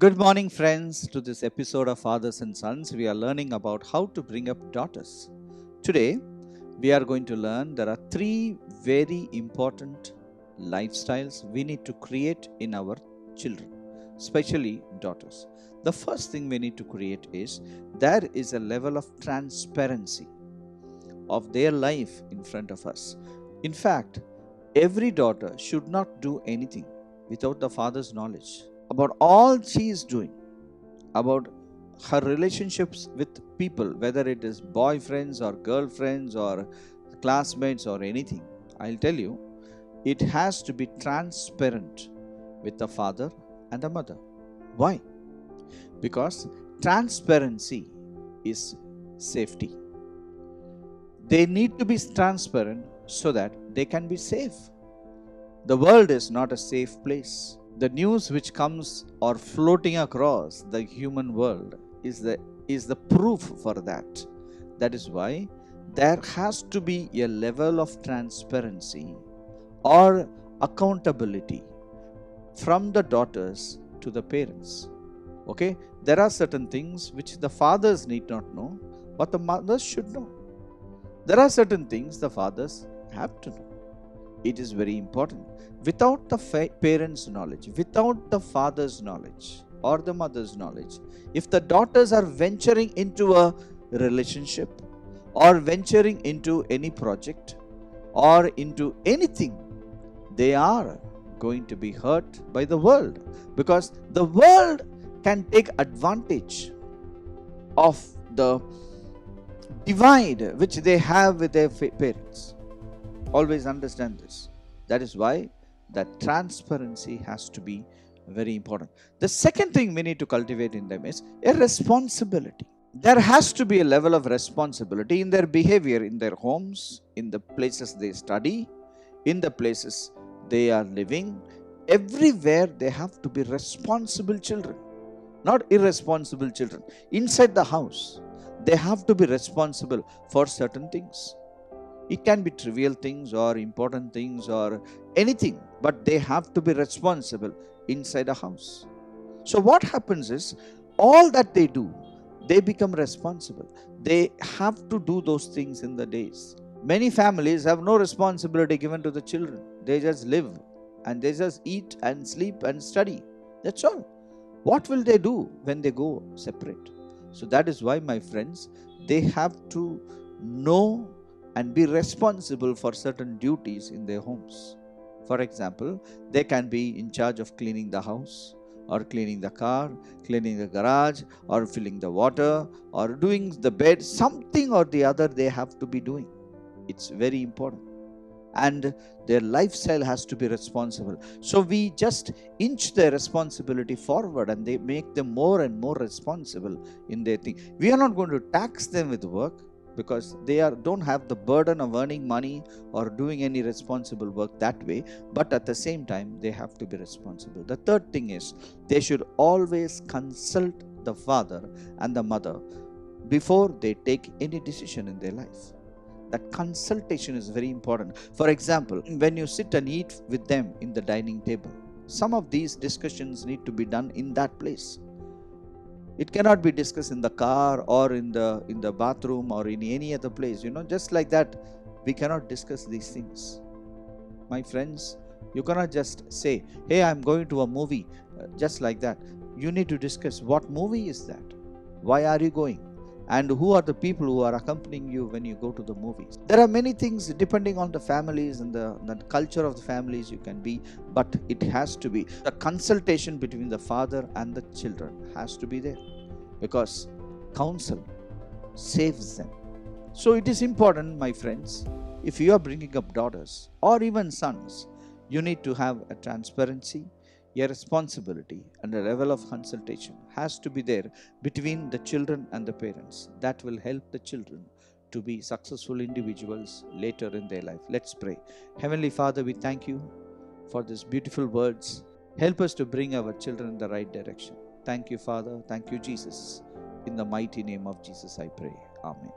Good morning, friends. To this episode of Fathers and Sons, we are learning about how to bring up daughters. Today, we are going to learn there are three very important lifestyles we need to create in our children, especially daughters. The first thing we need to create is there is a level of transparency of their life in front of us. In fact, every daughter should not do anything without the father's knowledge about all she is doing, about her relationships with people, whether it is boyfriends or girlfriends or classmates or anything. I'll tell you, it has to be transparent with the father and the mother. Why? Because transparency is safety. They need to be transparent so that they can be safe. The world is not a safe place. The news which comes or floating across the human world is the proof for that. That is why there has to be a level of transparency or accountability from the daughters to the parents. Okay, there are certain things which the fathers need not know, but the mothers should know. There are certain things the fathers have to know. It is very important. Without the parents' knowledge, without the father's knowledge or the mother's knowledge, if the daughters are venturing into a relationship or venturing into any project or into anything, they are going to be hurt by the world, because the world can take advantage of the divide which they have with their parents. Always understand this. That is why that transparency has to be very important. The second thing we need to cultivate in them is a responsibility. There has to be a level of responsibility in their behavior, in their homes, in the places they study, in the places they are living. Everywhere they have to be responsible children, not irresponsible children. Inside the house, they have to be responsible for certain things. It can be trivial things or important things or anything, but they have to be responsible inside a house. So what happens is, all that they do, they become responsible. They have to do those things in the days. Many families have no responsibility given to the children. They just live and they just eat and sleep and study. That's all. What will they do when they go separate? So that is why, my friends, they have to know and be responsible for certain duties in their homes. For example, they can be in charge of cleaning the house or cleaning the car, cleaning the garage or filling the water or doing the bed. Something or the other they have to be doing. It's very important. And their lifestyle has to be responsible. So we just inch their responsibility forward and they make them more and more responsible in their thing. We are not going to tax them with work, because they don't have the burden of earning money or doing any responsible work that way, but at the same time they have to be responsible. The third thing is, they should always consult the father and the mother before they take any decision in their life. That consultation is very important. For example, when you sit and eat with them in the dining table, some of these discussions need to be done in that place. It cannot be discussed in the car or in the bathroom or in any other place. Just like that, we cannot discuss these things. My friends, you cannot just say, hey, I'm going to a movie, just like that. You need to discuss, what movie is that? Why are you going? And who are the people who are accompanying you when you go to the movies? There are many things depending on the families and the culture of the families you can be, but it has to be the consultation between the father and the children has to be there, because counsel saves them. So it is important, my friends, if you are bringing up daughters or even sons, you need to have a transparency, a responsibility, and a level of consultation has to be there between the children and the parents. That will help the children to be successful individuals later in their life. Let's pray. Heavenly Father, we thank you for these beautiful words. Help us to bring our children in the right direction. Thank you, Father. Thank you, Jesus. In the mighty name of Jesus, I pray. Amen.